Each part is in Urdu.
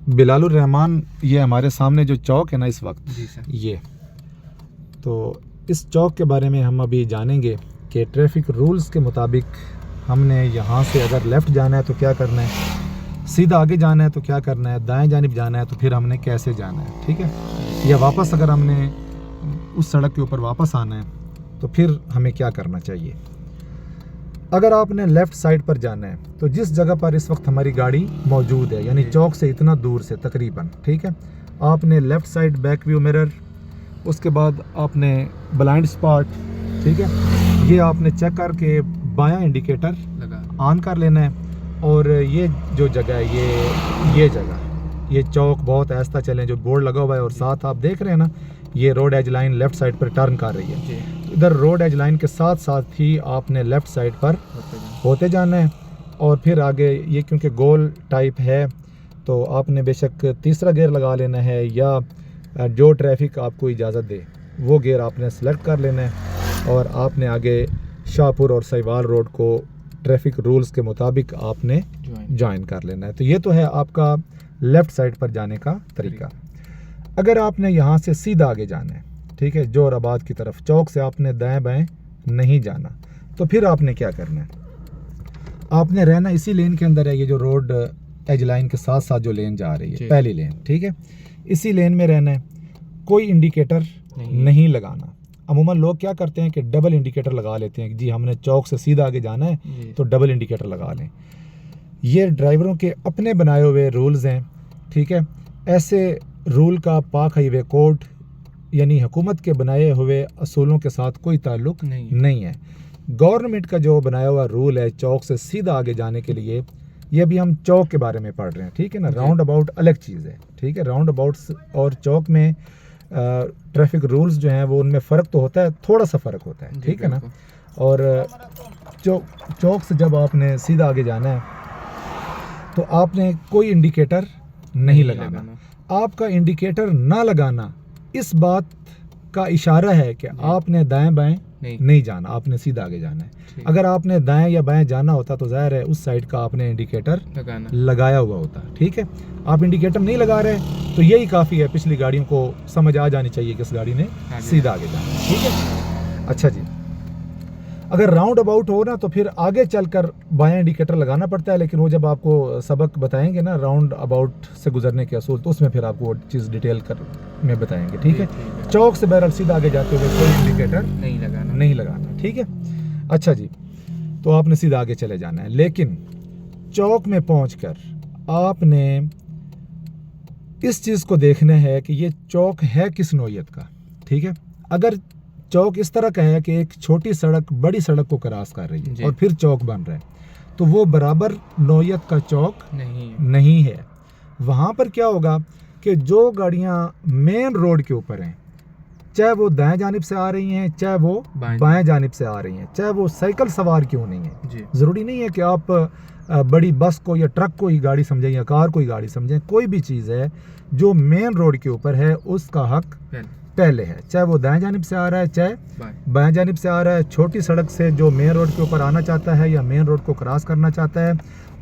بلال الرحمان یہ ہمارے سامنے جو چوک ہے نا اس وقت جی سر، یہ تو اس چوک کے بارے میں ہم ابھی جانیں گے کہ ٹریفک رولز کے مطابق ہم نے یہاں سے اگر لیفٹ جانا ہے تو کیا کرنا ہے، سیدھا آگے جانا ہے تو کیا کرنا ہے، دائیں جانب جانا ہے تو پھر ہم نے کیسے جانا ہے، ٹھیک ہے، یا واپس اگر ہم نے اس سڑک کے اوپر واپس آنا ہے تو پھر ہمیں کیا کرنا چاہیے۔ اگر آپ نے لیفٹ سائڈ پر جانا ہے تو جس جگہ پر اس وقت ہماری گاڑی موجود ہے، یعنی چوک سے اتنا دور سے تقریباً، ٹھیک ہے، آپ نے left side back view mirror, اس کے بعد آپ نے بلائنڈ اسپاٹ، ٹھیک ہے، یہ آپ نے چیک کر کے بایاں انڈیکیٹر آن کر لینا ہے، اور یہ جو جگہ ہے یہ جگہ، یہ چوک بہت آہستہ چلیں، جو بورڈ لگا ہوا ہے اور ساتھ آپ دیکھ رہے ہیں نا یہ road edge line left side پر ٹرن کر رہی ہے، ادھر روڈ ایج لائن کے ساتھ ساتھ ہی آپ نے لیفٹ سائڈ پر ہوتے جانا ہے، اور پھر آگے یہ کیونکہ گول ٹائپ ہے تو آپ نے بے شک تیسرا گیئر لگا لینا ہے، یا جو ٹریفک آپ کو اجازت دے وہ گیئر آپ نے سلیکٹ کر لینا ہے، اور آپ نے آگے شاہپور اور سہیوال روڈ کو ٹریفک رولز کے مطابق آپ نے جوائن کر لینا ہے۔ تو یہ تو ہے آپ کا لیفٹ سائڈ پر جانے کا طریقہ۔ اگر آپ نے یہاں سے سیدھا آگے جانا ہے، ٹھیک ہے، جوہر آباد کی طرف، چوک سے آپ نے دائیں بائیں نہیں جانا، تو پھر آپ نے کیا کرنا ہے، آپ نے رہنا اسی لین کے اندر ہے، یہ جو روڈ ایج لائن کے ساتھ ساتھ جو لین جا رہی ہے پہلی لین، ٹھیک ہے، اسی لین میں رہنا ہے، کوئی انڈیکیٹر نہیں لگانا۔ عموماً لوگ کیا کرتے ہیں کہ ڈبل انڈیکیٹر لگا لیتے ہیں کہ جی ہم نے چوک سے سیدھا آگے جانا ہے تو ڈبل انڈیکیٹر لگا لیں، یہ ڈرائیوروں کے اپنے بنائے ہوئے رولز ہیں، ٹھیک ہے، ایسے رول کا پاک ہائی وے کوڈ یعنی حکومت کے بنائے ہوئے اصولوں کے ساتھ کوئی تعلق نہیں ہے۔ گورنمنٹ کا جو بنایا ہوا رول ہے چوک سے سیدھا آگے جانے کے لیے، یہ بھی ہم چوک کے بارے میں پڑھ رہے ہیں، ٹھیک ہے نا، راؤنڈ اباؤٹ الگ چیز ہے، ٹھیک ہے، راؤنڈ اباؤٹس اور چوک میں ٹریفک رولز جو ہیں وہ ان میں فرق تو ہوتا ہے، تھوڑا سا فرق ہوتا ہے، ٹھیک ہے نا، اور چوک سے جب آپ نے سیدھا آگے جانا ہے تو آپ نے کوئی انڈیکیٹر نہیں لگانا۔ آپ کا انڈیکیٹر نہ لگانا اس بات کا اشارہ ہے کہ آپ نے دائیں بائیں نہیں جانا، آپ نے سیدھا آگے جانا ہے۔ اگر آپ نے دائیں یا بائیں جانا ہوتا تو ظاہر ہے اس سائڈ کا آپ نے انڈیکیٹر لگایا ہوا ہوتا، ٹھیک ہے، آپ انڈیکیٹر نہیں لگا رہے تو یہی کافی ہے، پچھلی گاڑیوں کو سمجھ آ جانی چاہیے کہ اس گاڑی نے سیدھا آگے جانا ہے، ٹھیک ہے۔ اچھا جی، اگر راؤنڈ اباؤٹ ہو نا تو پھر آگے چل کر بایاں انڈیکیٹر لگانا پڑتا ہے، لیکن وہ جب آپ کو سبق بتائیں گے نا راؤنڈ اباؤٹ سے گزرنے کے اصول تو اس میں پھر آپ کو وہ چیز ڈیٹیل میں بتائیں گے، ٹھیک ہے۔ چوک سے بہرحال سیدھا آگے جاتے ہوئے کوئی انڈیکیٹر نہیں لگانا، ٹھیک ہے۔ اچھا جی، تو آپ نے سیدھا آگے چلے جانا ہے، لیکن چوک میں پہنچ کر آپ نے اس چیز کو دیکھنا ہے کہ یہ چوک ہے کس نوعیت کا، ٹھیک ہے۔ اگر چوک اس طرح کا ہے کہ ایک چھوٹی سڑک بڑی سڑک کو کراس کر رہی ہے اور پھر چوک بن رہا ہے تو وہ برابر نوعیت کا چوک نہیں ہے۔ وہاں پر کیا ہوگا کہ جو گاڑیاں مین روڈ کے اوپر ہیں، چاہے وہ دائیں جانب سے آ رہی ہیں چاہے وہ بائیں جانب سے آ رہی ہیں، چاہے وہ سائیکل سوار کیوں نہیں ہے، ضروری نہیں ہے کہ آپ بڑی بس کو یا ٹرک کو ہی گاڑی سمجھیں یا کار کو ہی گاڑی سمجھیں، کوئی بھی چیز ہے جو مین روڈ کے اوپر ہے اس کا حق پہلے ہے، چاہے وہ دائیں جانب سے آ رہا ہے چاہے بائیں جانب سے آ رہا ہے۔ چھوٹی سڑک سے جو مین روڈ کے اوپر آنا چاہتا ہے یا مین روڈ کو کراس کرنا چاہتا ہے،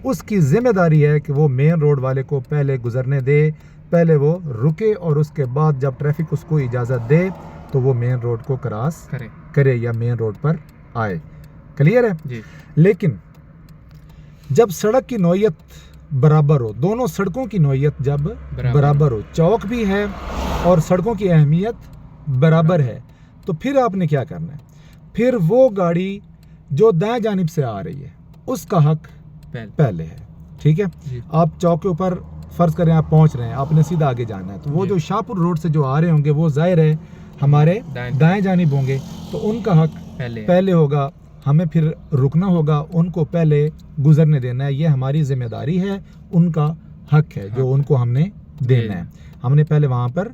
اس کی ذمہ داری ہے کہ وہ مین روڈ والے کو پہلے گزرنے دے، پہلے وہ رکے، اور اس کے بعد جب ٹریفک اس کو اجازت دے تو وہ مین روڈ کو کراس کرے یا مین روڈ پر آئے۔ کلیئر ہے؟ لیکن جب سڑک کی نوعیت برابر ہو، دونوں سڑکوں کی نوعیت جب برابر ہو، چوک بھی ہے اور سڑکوں کی اہمیت برابر ہے، تو پھر آپ نے کیا کرنا ہے، پھر وہ گاڑی جو دائیں جانب سے آ رہی ہے اس کا حق پہلے ہے، ٹھیک ہے۔ آپ چوک کے اوپر فرض کریں آپ پہنچ رہے ہیں، آپ نے سیدھا آگے جانا ہے، تو وہ جو شاہپور روڈ سے جو آ رہے ہوں گے وہ ظاہر ہے ہمارے دائیں جانب ہوں گے، تو ان کا حق پہلے ہوگا، ہمیں پھر رکنا ہوگا، ان کو پہلے گزرنے دینا ہے، یہ ہماری ذمہ داری ہے، ان کا حق ہے جو ان کو ہم نے دینا ہے، ہم نے پہلے وہاں پر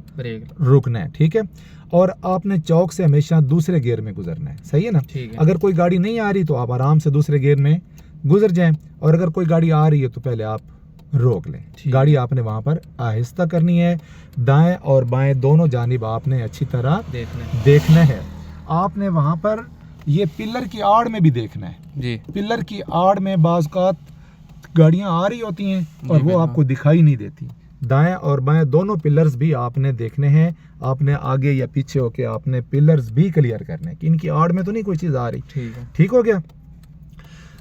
رکنا ہے، ٹھیک ہے۔ اور آپ نے چوک سے ہمیشہ دوسرے گیئر میں گزرنا ہے، صحیح ہے نا۔ اگر کوئی گاڑی نہیں آ رہی تو آپ آرام سے دوسرے گیئر میں گزر جائیں، اور اگر کوئی گاڑی آ رہی ہے تو پہلے آپ روک لیں، گاڑی آپ نے وہاں پر آہستہ کرنی ہے، دائیں اور بائیں دونوں جانب آپ نے اچھی طرح دیکھنا ہے۔ آپ نے وہاں پر یہ پلر کی آڑ میں بھی دیکھنا ہے، پلر کی آڑ میں بعض اوقات گاڑیاں آ رہی ہوتی ہیں اور وہ آپ کو دکھائی نہیں دیتی، دائیں اور بائیں دونوں پلرز بھی آپ نے دیکھنے ہیں. آپ نے آگے یا پیچھے ہو کے آپ نے پلرز بھی کلیئر کرنے ہیں کہ ان کی آڑ میں تو نہیں کوئی چیز آ رہی. ٹھیک ہو گیا.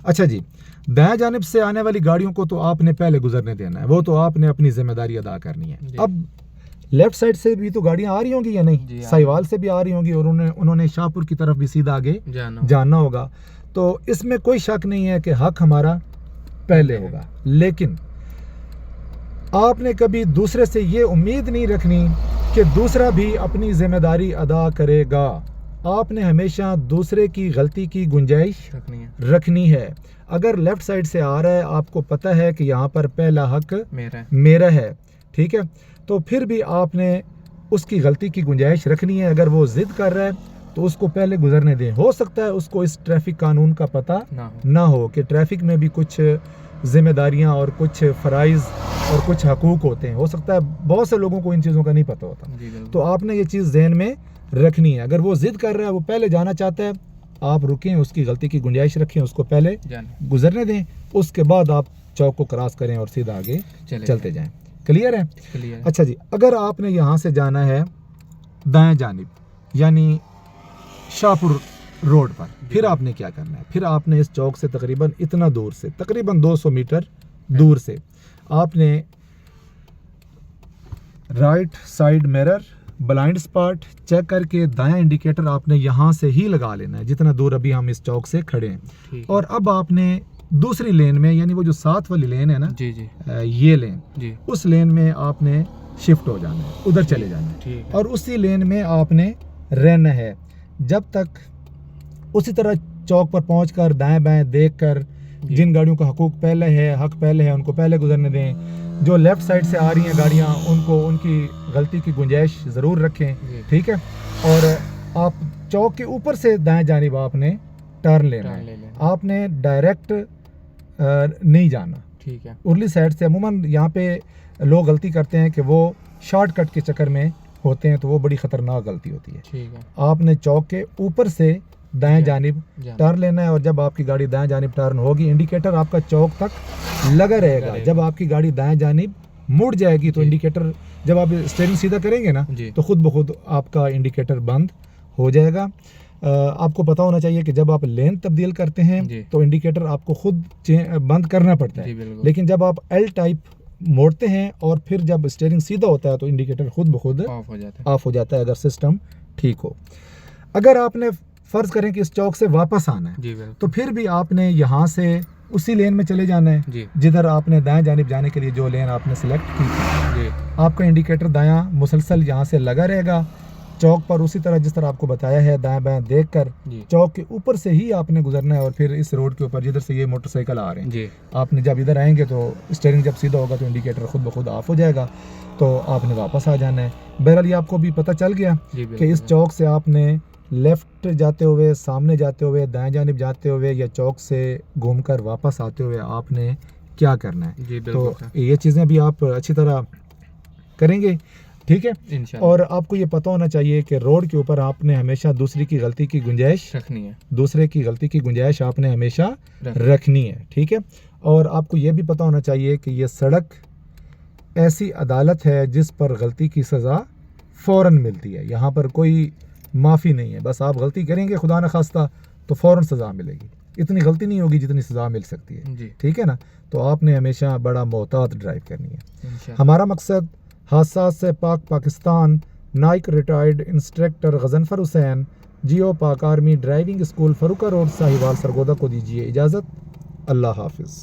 اچھا جی, دائیں جانب سے آنے والی گاڑیوں کو تو آپ نے پہلے گزرنے دینا ہے, وہ تو آپ نے اپنی ذمہ داری ادا کرنی ہے. اب لیفٹ سائڈ سے بھی تو گاڑیاں آ رہی ہوں گی یا نہیں, ساہیوال سے بھی آ رہی ہوں گی, اور انہوں نے شاہپور کی طرف بھی سیدھا آگے جانا ہوگا. تو اس میں کوئی شک نہیں ہے کہ حق ہمارا پہلے ہوگا, لیکن آپ نے کبھی دوسرے سے یہ امید نہیں رکھنی کہ دوسرا بھی اپنی ذمہ داری ادا کرے گا. آپ نے ہمیشہ دوسرے کی غلطی کی گنجائش رکھنی ہے. اگر لیفٹ سائڈ سے آ رہا ہے, آپ کو پتہ ہے کہ یہاں پر پہلا حق میرا ہے, ٹھیک ہے, تو پھر بھی آپ نے اس کی غلطی کی گنجائش رکھنی ہے. اگر وہ ضد کر رہا ہے تو اس کو پہلے گزرنے دیں. ہو سکتا ہے اس کو اس ٹریفک قانون کا پتہ نہ ہو کہ ٹریفک میں بھی کچھ ذمہ داریاں اور کچھ فرائض اور کچھ حقوق ہوتے ہیں. ہو سکتا ہے بہت سے لوگوں کو ان چیزوں کا نہیں پتہ ہوتا. تو آپ نے یہ چیز ذہن میں رکھنی ہے. اگر وہ ضد کر رہا ہے, وہ پہلے جانا چاہتا ہے, آپ رکیں, اس کی غلطی کی گنجائش رکھیں, اس کو پہلے گزرنے دیں, اس کے بعد آپ چوک کو کراس کریں اور سیدھا آگے چلتے جائیں. کلیئر ہے؟ اچھا جی, اگر آپ نے یہاں سے جانا ہے دائیں جانب یعنی شاہپور روڈ پر, پھر آپ نے کیا کرنا ہے؟ پھر آپ نے اس چوک سے تقریباً اتنا دور سے, تقریباً 200 میٹر دور سے آپ نے right side mirror blind spot check کر کے دائیں انڈیکیٹر آپ نے یہاں سے ہی لگا لینا ہے جتنا دور ابھی ہم اس چوک سے کھڑے ہیں. اور اب آپ نے دوسری لین میں, یعنی وہ جو ساتھ والی لین ہے نا, یہ لین, اس لین میں آپ نے شفٹ ہو جانا ہے, ادھر چلے جانا ہے, اور اسی لین میں آپ نے رہنا ہے جب تک اسی طرح چوک پر پہنچ کر دائیں بائیں دیکھ کر جن گاڑیوں کا حقوق پہلے ہے, حق پہلے ہے, ان کو پہلے گزرنے دیں. جو لیفٹ سائڈ سے آ رہی ہیں گاڑیاں, ان کو ان کی غلطی کی گنجائش ضرور رکھیں. ٹھیک ہے, اور آپ چوک کے اوپر سے دائیں جانب آپ نے ٹرن لینا ہے. آپ نے ڈائریکٹ نہیں جانا. ٹھیک ہے, ارلی سائڈ سے عموماً یہاں پہ لوگ غلطی کرتے ہیں کہ وہ شارٹ کٹ کے چکر میں ہوتے ہیں, تو وہ بڑی خطرناک غلطی ہوتی ہے. ٹھیک ہے, آپ نے چوک کے اوپر سے دائیں جانب ٹرن لینا ہے, اور جب آپ کی گاڑی دائیں جانب ٹرن ہوگی, انڈیکیٹر آپ کا چوک تک لگا رہے گا. جب آپ کی گاڑی دائیں جانب مڑ جائے گی تو انڈیکیٹر, جب آپ اسٹیئرنگ سیدھا کریں گے نا, تو خود بخود آپ کا انڈیکیٹر بند ہو جائے گا. آپ کو پتا ہونا چاہیے کہ جب آپ لین تبدیل کرتے ہیں تو انڈیکیٹر آپ کو خود بند کرنا پڑتا ہے, لیکن جب آپ ایل ٹائپ موڑتے ہیں اور پھر جب اسٹیئرنگ سیدھا ہوتا ہے تو انڈیکیٹر خود بخود آف ہو جاتا ہے, اگر سسٹم ٹھیک ہو. اگر آپ نے فرض کریں کہ اس چوک سے واپس آنا ہے, تو پھر بھی آپ نے یہاں سے اسی لین میں چلے جانا ہے جدھر آپ نے دائیں جانب جانے کے لیے جو لین آپ نے سلیکٹ کی تھی. آپ کا انڈیکیٹر دایاں مسلسل یہاں سے لگا رہے گا چوک پر, اسی طرح جس طرح آپ کو بتایا ہے, دائیں بائیں دیکھ کر چوک کے اوپر سے ہی آپ نے گزرنا ہے. اور پھر اس روڈ کے اوپر جدھر سے یہ موٹر سائیکل آ رہے ہیں, آپ نے جب ادھر آئیں گے تو اسٹیئرنگ جب سیدھا ہوگا تو انڈیکیٹر خود بخود آف ہو جائے گا, تو آپ نے واپس آ جانا ہے. بہرحال یہ آپ کو بھی پتہ چل گیا کہ اس چوک سے آپ نے لیفٹ جاتے ہوئے, سامنے جاتے ہوئے, دائیں جانب جاتے ہوئے, یا چوک سے گھوم کر واپس آتے ہوئے آپ نے کیا کرنا ہے. تو یہ چیزیں بھی آپ اچھی طرح کریں گے. ٹھیک ہے, اور آپ کو یہ پتہ ہونا چاہیے کہ روڈ کے اوپر آپ نے ہمیشہ دوسرے کی غلطی کی گنجائش رکھنی ہے. دوسرے کی غلطی کی گنجائش آپ نے ہمیشہ رکھنی ہے. ٹھیک ہے, اور آپ کو یہ بھی پتہ ہونا چاہیے کہ یہ سڑک ایسی عدالت ہے جس پر غلطی کی سزا فوراً ملتی ہے. یہاں پر کوئی معافی نہیں ہے. بس آپ غلطی کریں گے خدا نخواستہ تو فوراً سزا ملے گی. اتنی غلطی نہیں ہوگی جتنی سزا مل سکتی ہے. ٹھیک ہے نا, تو آپ نے ہمیشہ بڑا محتاط ڈرائیو کرنی ہے. ہمارا مقصد حادثات سے پاک Pakistan. Naik retired instructor Ghazanfar Hussain, Geo Pak army driving school, Farooka road, Sahiwal, Sargodha کو دیجیے اجازت. اللہ حافظ.